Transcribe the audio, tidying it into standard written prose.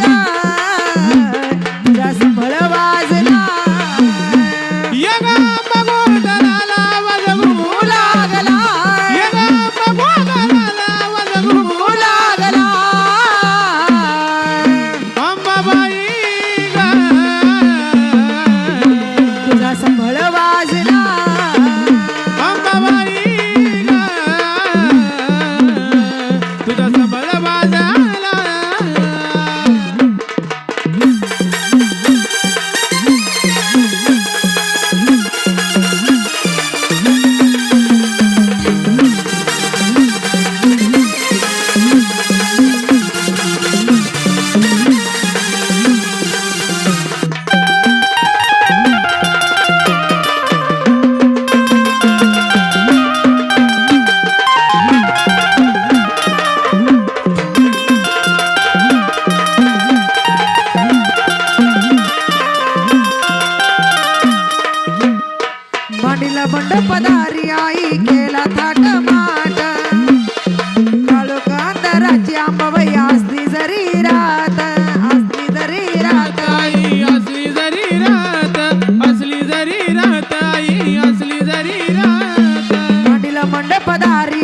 ग तुझा संभळ वाजला यग बगोदराला वजगू लागला यग बगोदराला वजगू लागला अंबाबाई ग तुझा संभळ वाजला अंबाबाई ग तुझा संबळ वाजला मांडीला मंडपदारी आई केला थाट माट काळू कांदराची आंबाबाई असली जरी रात असली जरी रात आई असली जरी रात असली जरी रात आई असली जरी रात मांडीला मंडपदारी